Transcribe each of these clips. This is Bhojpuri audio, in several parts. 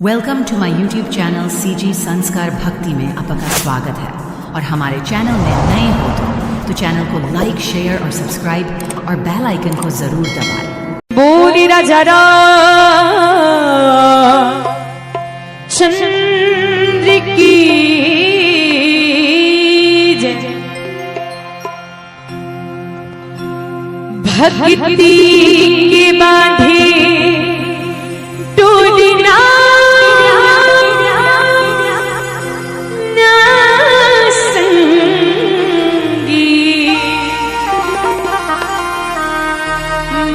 वेलकम टू माय यूट्यूब चैनल सीजी संस्कार भक्ति में आपका स्वागत है। और हमारे चैनल में नए हो तो चैनल को लाइक, शेयर और सब्सक्राइब और बेल आइकन को जरूर दबाएं। बोली राजा चंद्र की जय, भक्ति के बांधे टूटना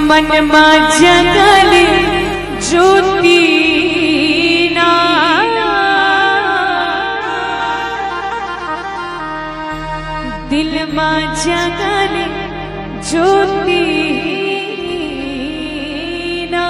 मन मा जगल ज्योति ना, दिल मा जगल ज्योति ना।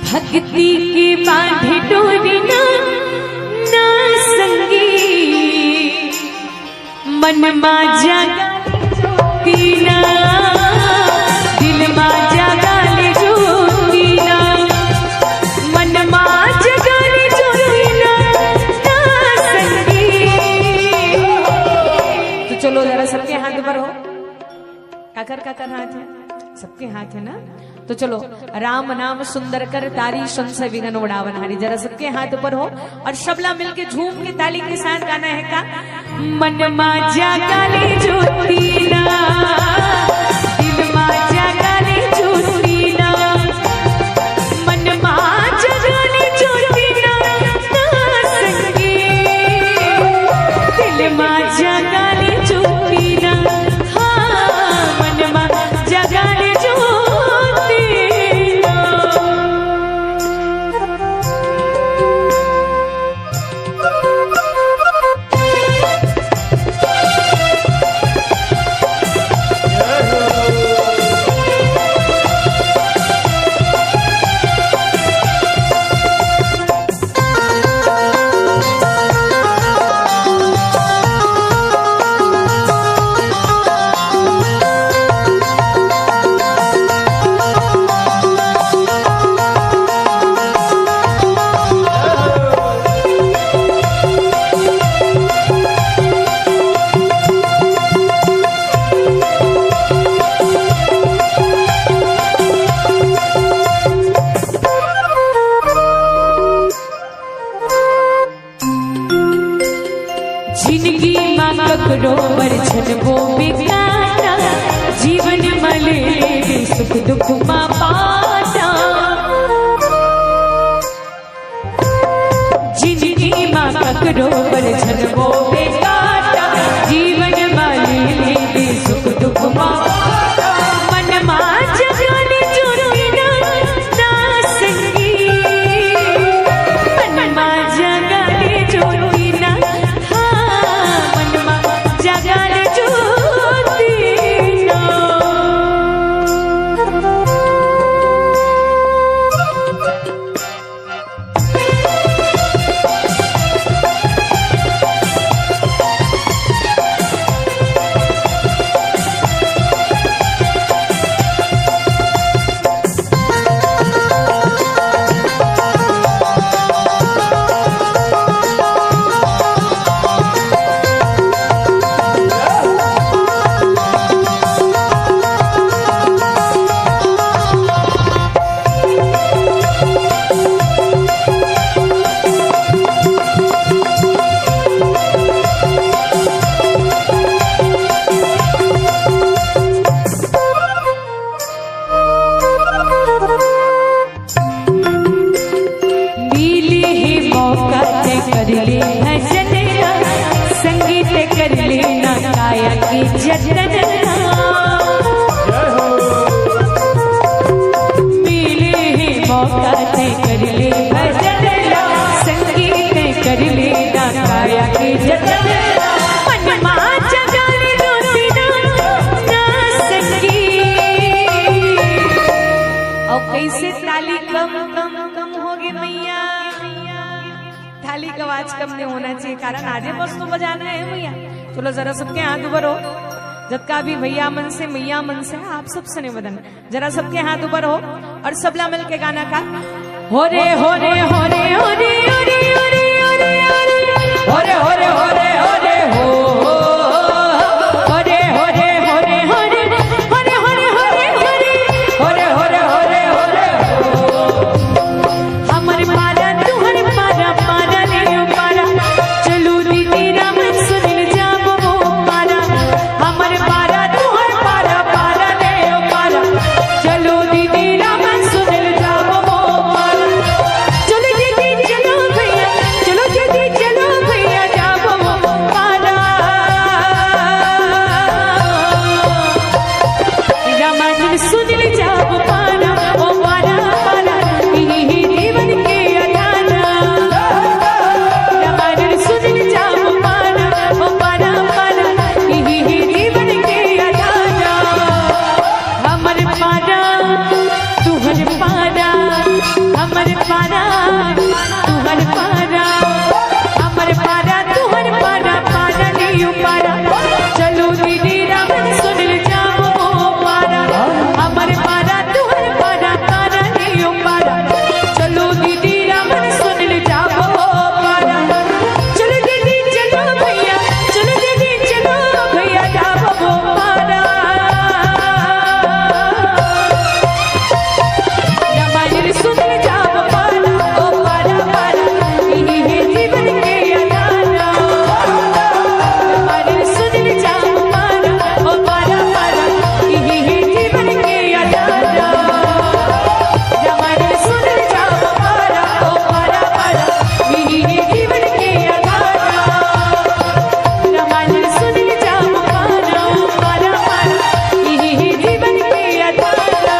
भक्ति के बांधे डोरना ना संगी, मन मा जगल ना, दिल मा जगल ज्योति ना, मन मा जगल ज्योति ना संगी। तो चलो जरा सबके हाथ पर हो, काकर काकर हाथ है, सबके हाथ है ना। तो चलो राम नाम सुंदर कर तारी सुन से विघ्न उड़ावन हारी, जरा सबके हाथ ऊपर हो और सबला मिलके झूम के ताली के साथ गाना है का। मन मा जगल ज्योति ना, दिल मा जगल ज्योति ना, मन मा जगल ज्योति ना संगी, दिल मा जगल ज्योति ना, हाँ मन मा जगल जिंदगी माँ ककरो बरछन वो बिगाड़ा, जीवन मले सुख दुख माँ पाटा। जिंदगी माँ ककरो बरछन वो बिगाड़ा, जीवन मले सुख दुख माँ पाटा। मन मा जगल ज्योति ना संगी, मन मा जगल ज्योति ना, जगल ज्योति ना। जतन मन मां जगाले दोसी ना सकी। और कैसे ताली कम होगी मैया, थाली का आवाज कम नहीं होना चाहिए, कारण आधे बस तो बजाना है भैया। चलो जरा सबके हाथ ऊपर हो, जबका भी भैया मन से मैया मन से आप सबसे निवेदन, जरा सबके हाथ ऊपर हो और सबला मिल के गाना का हो रे हो रे हो रे हो रे हो रे हो रे हो रे हो रे हो रे हो रे हो रे हो हो रे हो रे हो रे हो रे हो रे हो रे हो रे हो रे हो रे हो रे हो रे हमर पारा तुहर पारा पारा रे पारा चलू दीदी राम सुनिल जाबो पारा हमर पारा तुहर पारा पारा रे पारा चलू दीदी राम सुनिल जाबो पारा चलो दीदी चलो भैया चलो दीदी चलो भैया जाबो पारा रामायण सुनिल जाबो पारा ओ पारा पारा ही जीवन के अधारा रामायण सुनिल जाबो पारा ओ पारा पारा ही जीवन के अधारा हमर पारा तुहर पारा हमर पारा तुहर पारा हमर पारा तुहर पारा पारा लियो पारा चलो दीदी रामन सुनिल जाबो पारा हमर पारा तुहर पारा पारा लियो पारा चलो दीदी रामन सुनिल जाबो पारा चलो दीदी चलो भैया चलो दीदी चलो भैया जाबो पारा रामायण सुनिल जाबो पारा ओ पारा पारा ही जीवन के अधारा रामायण सुनिल जाबो पारा ओ पारा पारा ही जीवन के अधारा रामायण सुनिल जाबो पारा ओ पारा पारा ही जीवन के अधारा रामायण सुनिल जाबो पारा ओ पारा पारा ही जीवन के अधारा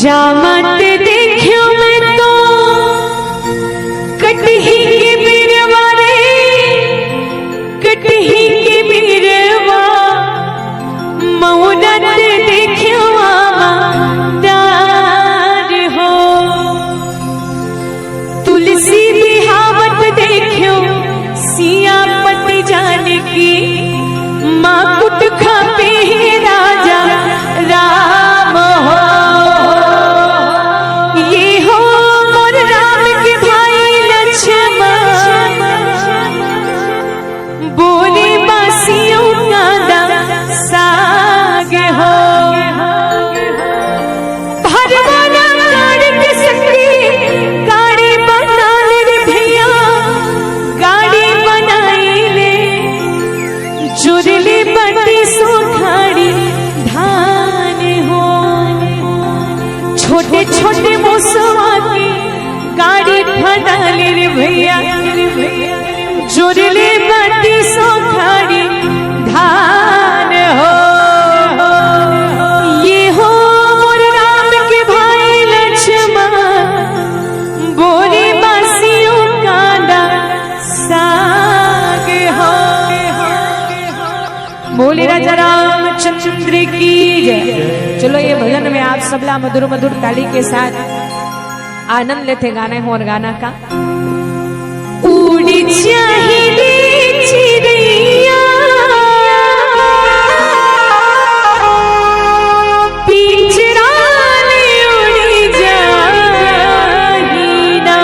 जामत देखियो मैं तो कटही के बीरवा रे कटही के बीरवा मौनत देखियो आमादार हो तुलसी बिहावत देखियो सियापति जाने की माँ कुट खापे है राजा राम हो ये हो मोर राम के भाई लक्ष्मण बोले बासियों कांदा साग हो भरवाना गाड़ी के संगी गाड़ी बना ले भैया गाड़ी बनाई ले जुरली बड़ी सोखाड़ी धान हो छोटे छोटे मुसवा की गाड़ी बना ले रे भैया जुरली बड़ी सोखाड़ी धान हो ये हो मोर राम के भाई लक्ष्मण बोरी बासियों कांदा साग हो बोले राजा रामचंद्र की जय। चलो ये भजन में आप सबला मधुर मधुर ताली के साथ आनंद लेते गाने हो और गाना का उड़ी चाहिए चिड़िया पिंजरा में उड़ी जाही ना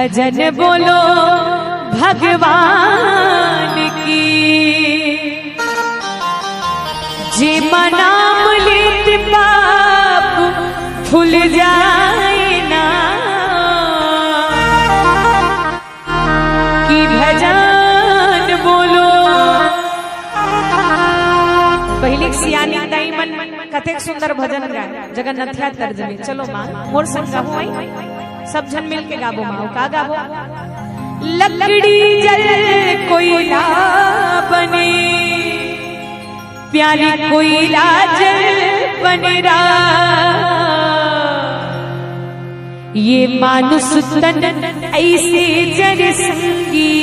भजन बोलो भगवान की, जे नाम लेत पाप धुल जाए ना, कि भजन बोलो। पहले सियानी दाई मन कथेक सुंदर भजन गाय जगन्नाथिया तर्ज में। चलो माँ मोर संग गाबो आई, सब जन मिल के गाबो माँ। का गाबो? लकड़ी जल कोयला बने, प्यारी कोयला जल बनेरा, ये मानुष तन ऐसे जर संगी,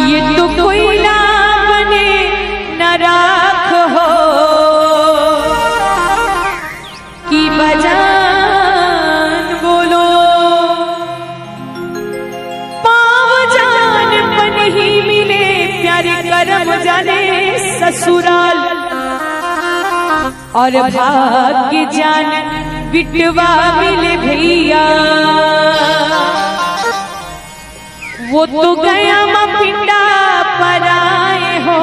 ये तो कोयला बने न राख हो, कि भजन बोलो। पाव जान पन ही मिले, प्यारे करम जाने ससुराल, और भाग्य जान बिटवा मिले भैया, वो तो गया माँ पिंडा पर आए हो,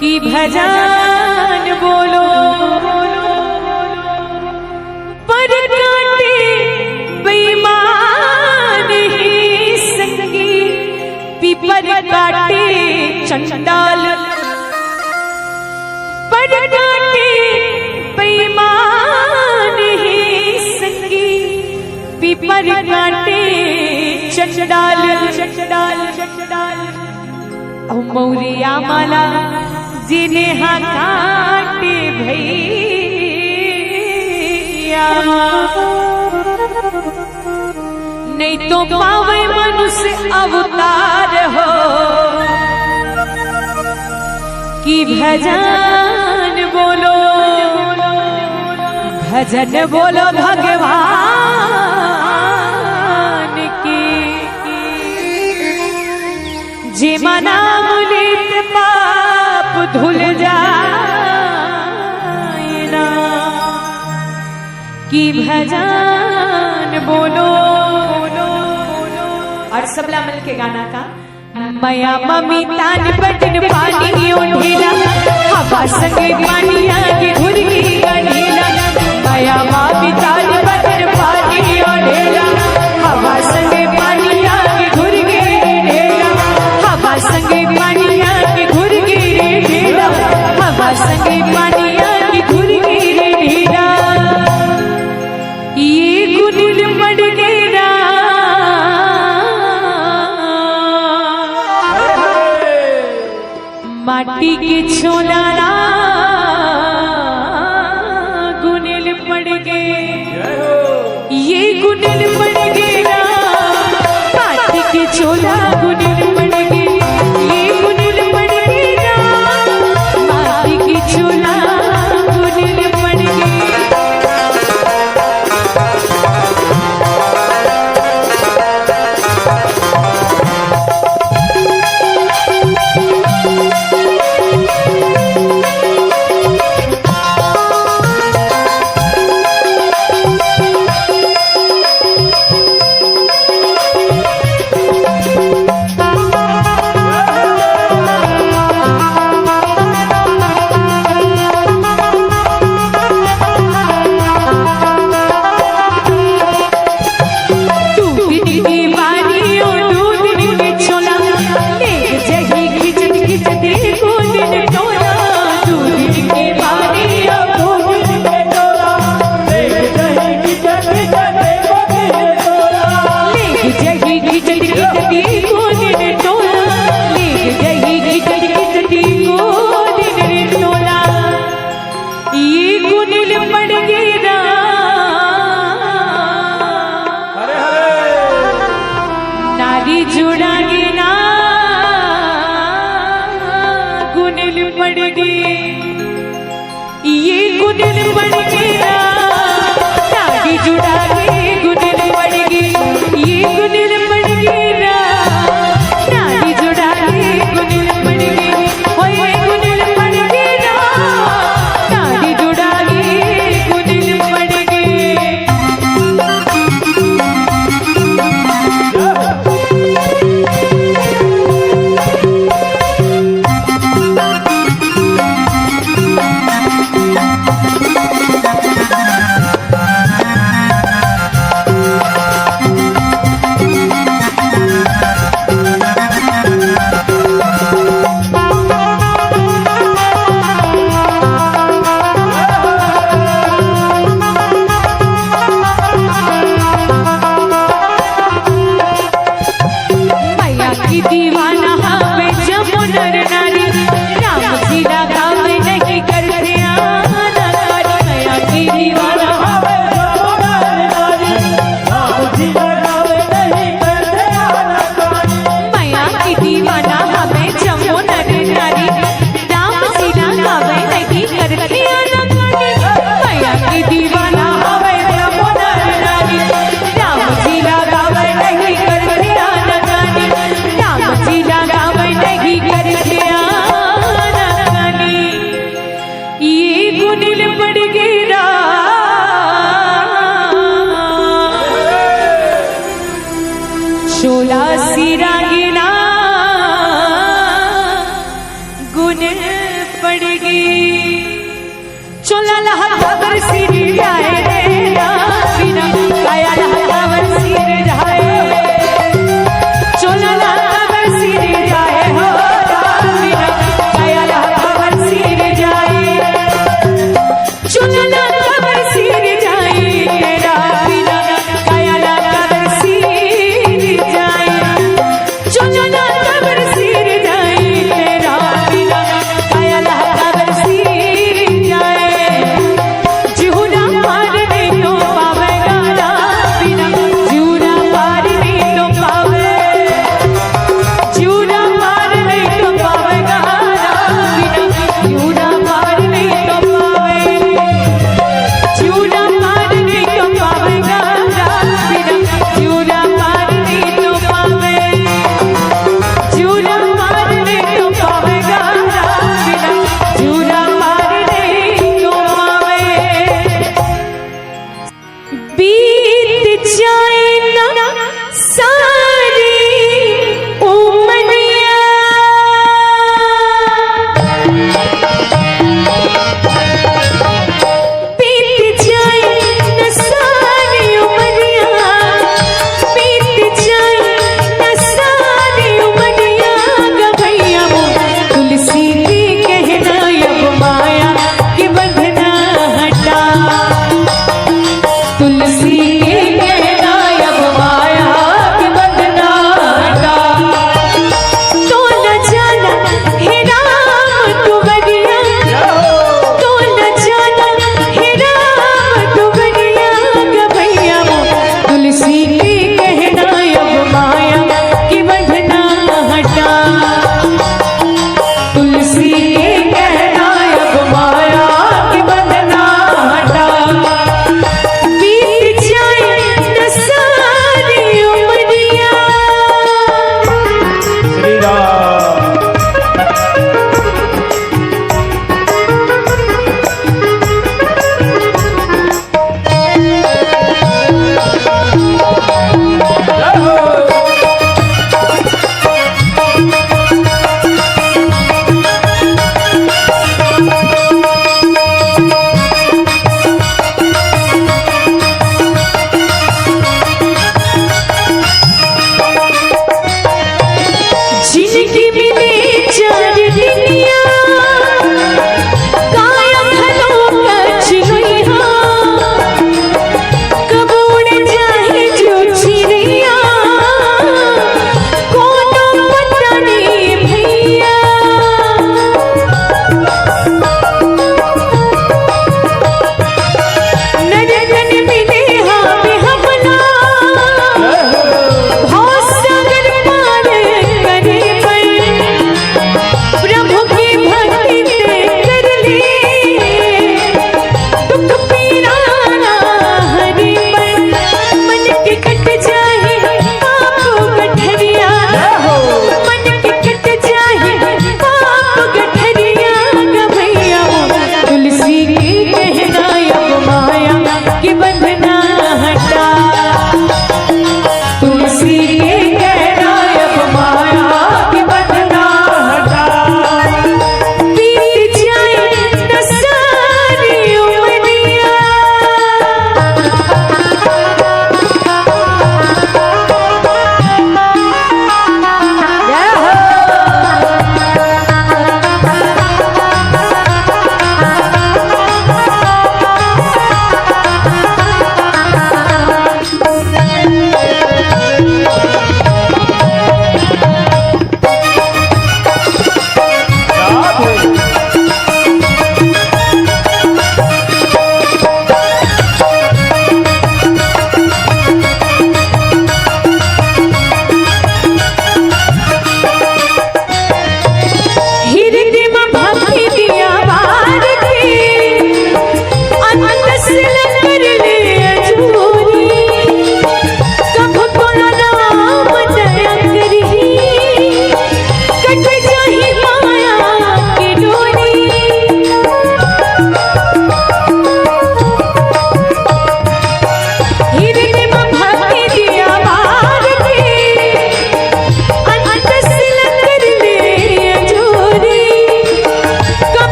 कि भजन बोलो। पर काटे बेईमान ही संगी, पीपर काटे चंडाल, पर काटे बेईमान ही संगी, पीपर काटे चंडाल चंडाल चंडाल। मौरिया माला जिन्हें हाँ काटे भैया, नहीं तो पावे मनुष्य अवतार हो, कि भजन बोलो। भजन बोलो भगवान की, जे नाम लेत पाप धुल जाए ना, कि भजन बोलो। और सबला मिल के गाना का मया मम्मी तान बटन पानी ओढ़ेला, हवा संगे पानी आगे घुर की गढ़ेला, मया मम्मी तान बटन पानी ओढ़ेला, हवा संगे पानी आगे घुर की गढ़ेला, हवा संगे पानी आगे घुर की गढ़ेला, हवा संगे पानी आगे घुर की गढ़ेला। ये गुनिल मड़ गेरा, माटी के छोला गुनिल पड़ गए, ये गुनिल पड़ गया, माटी के छोला गुनिल पड़ गए, ये गुनिल पड़ गया, माटी के छोला गुनिल पड़ गए। पड़ गुनिल पड़गी शोला सिरागिना गुनिल पड़गी चोला लहर सिर जाए रे बिना काया लहर सिर जाए चोला लहर सिर जाए हो बिना काया लहर सिर जाए चोला लहर सिर जाए तेरा बिना काया लहर सिर जाए चोला लहर सिर जाए तेरा बिना काया लहर सिर जाए जिहुन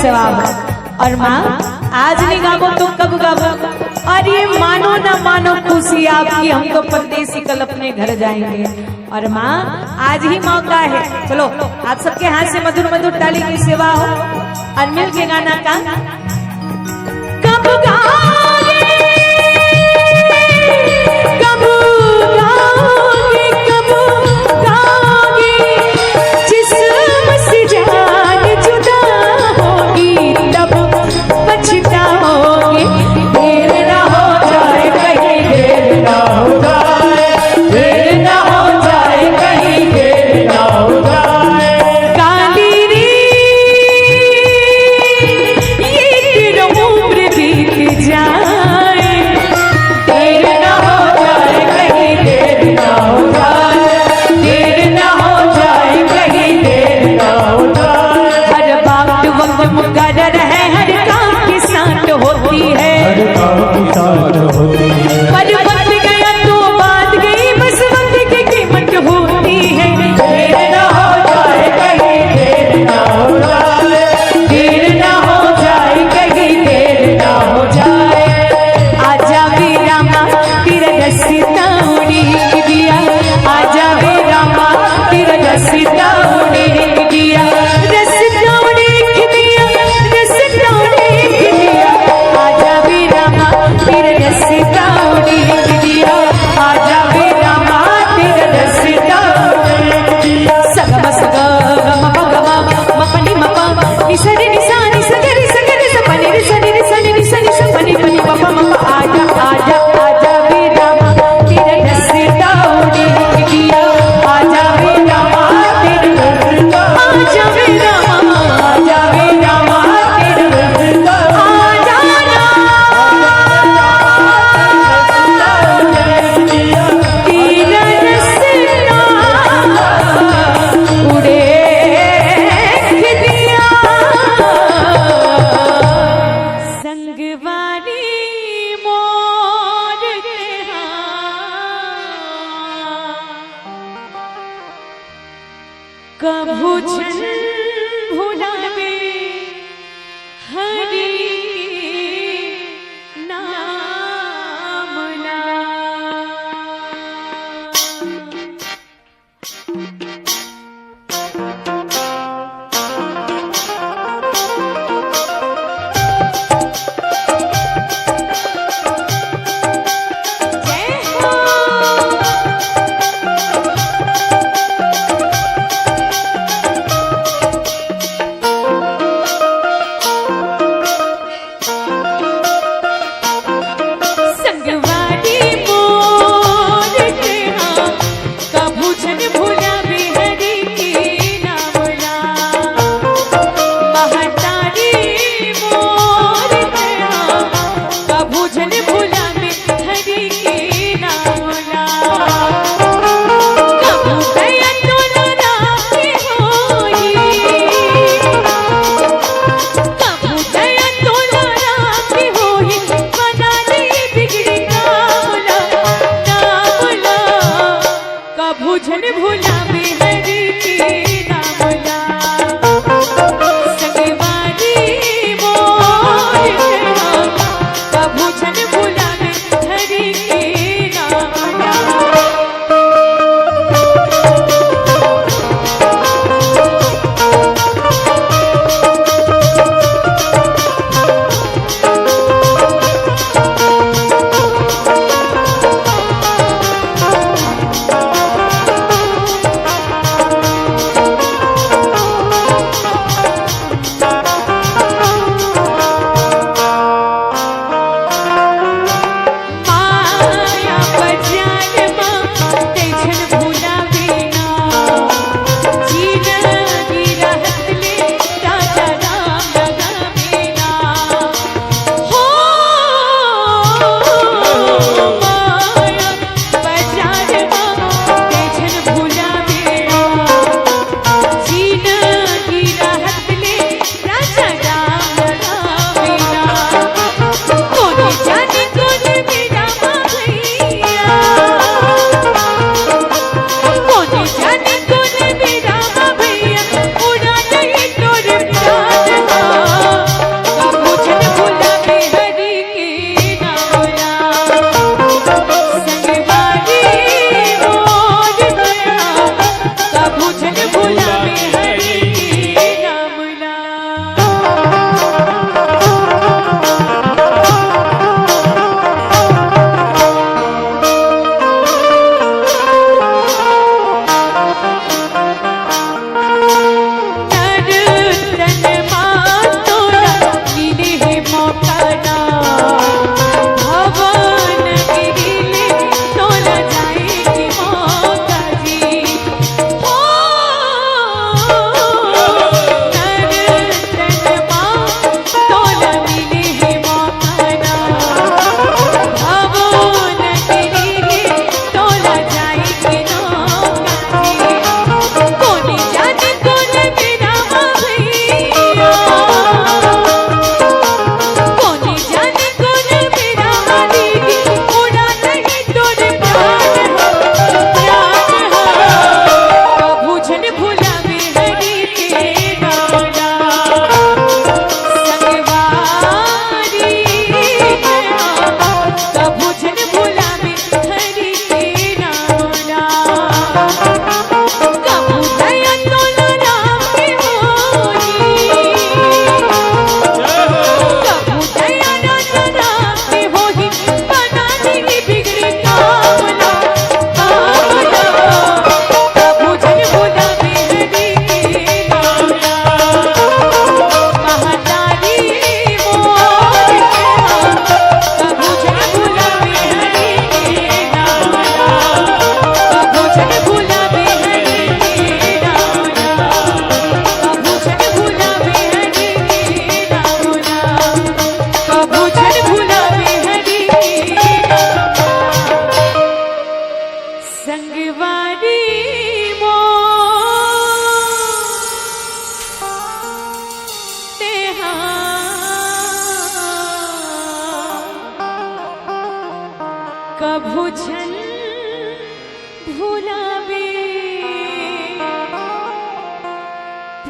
सेवा में। और माँ आज नहीं गावो तो कब गावो? और ये मानो ना मानो खुशी आपकी, हम तो परदेसी कल अपने घर जाएंगे। और माँ आज ही मौका है, चलो आप सबके हाथ से मधुर मधुर ताली की सेवा हो और मिल के गाना का कब गाओगे, कब गाओगे, कब गाओगे, जिस्म से जान जुदा होगी तब पछताओगे। देर ना हो जाए कहीं, देर ना हो जाए, देर ना हो जाए कहीं, देर ना हो जाए। काली रे ये तेरा उम्र बीत जाए, देर ना हो जाए कहीं, देर ना हो जाए, देर ना हो जाए कहीं, देर ना हो जाए। हर वक्त वक्त मुकर्रर है, हर काम की साथ होती है, पर वक्त गया तो बात गई, बस वक्त की कीमत होती है। देर ना हो जाए कहीं, देर ना हो जाए, देर ना हो जाए कहीं, देर ना हो जाए। आजा वे रामा तेरा रसीदा उड़ीक दिया, आजा वे रामा तेरा रसीदा उड़ीक दिया, रसीदा उड़ीक दिया, रसीदा उड़ीक दिया। आजा वे रामा तेरा रसीदा उड़ीक दिया, आजा वे रामा तेरा रसीदा उड़ीक दिया। सगम सगा गम पगमा मपनी मपा निसरे निसानी सगरे सगरे सपनी निसरे निसरे निसरे सपनी पनी पपा मपा। आजा आजा आजा वे रामा तेरा रसीदा उड़ीक दिया, आजा वे रामा तेरा रसीदा, आजा वे रामा, आजा वे रामा तेरा रसीदा, आजा ना तेरा रसीदा उड़ीक दिया। संगवारी मोर कभू छन भुलावे हरि नाम ना। जय हो।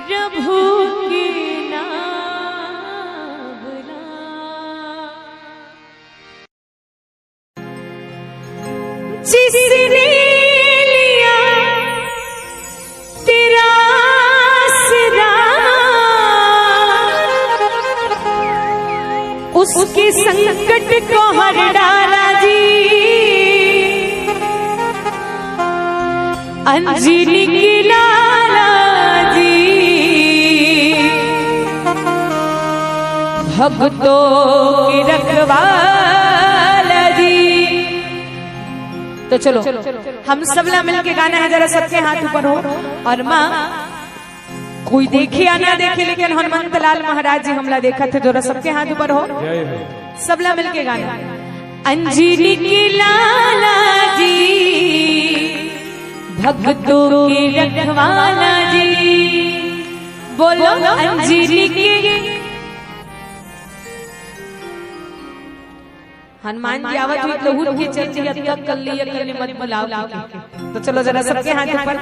प्रभु की नाम ला। जिसने लिया तेरा आसरा, उसके संकट को हर डाला जी। अंजलि की लाला जी, भक्तों की रखवाला जी। तो चलो हम सबला मिलके गाना है, जरा सबके हाथ ऊपर हो। और माँ कोई देखे या ना देखे, लेकिन हनुमंत लाल महाराज जी हमला देखा थे। जरा सबके हाथ ऊपर हो, सबला मिलके गाना। अंजलि की लाला जी, भक्तों की रखवाला जी। बोलो अंजलि की। हनुमान जी आवत हुई लहूट के चलती तक कर लिया करने मत बुलाओ। तो चलो जरा सबके हाथ ऊपर।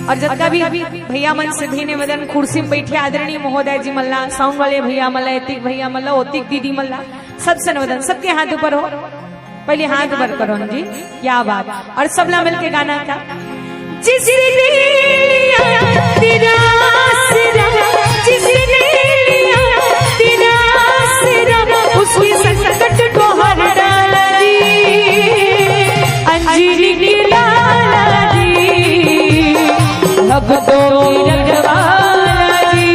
और जितना भी भैया मन सिद्धि ने वदन कुर्सी में बैठे आदरणीय महोदय जी मल्ला, साउंड वाले भैया मल्ला, एतिक भैया मल्ला, ओतिक दीदी मल्ला, सबसे नवदन सबके हाथ ऊपर हो। पहले हाथ ऊपर करो जी, क्या बात। और सबला मिलके गाना था। जिसने लिया तेरा आसरा, जिसने लिया तेरा आसरा, उसके संकट को हर डाला जी। अंजलि की लाला जी, भक्तों की रखवाला जी।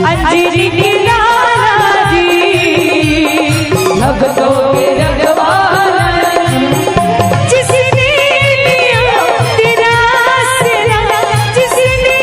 अंजलि की लाला जी, भक्तों की रखवाला जी। जिसने लिया तेरा आसरा, जिसने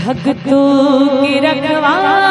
भक्तों की रखवाली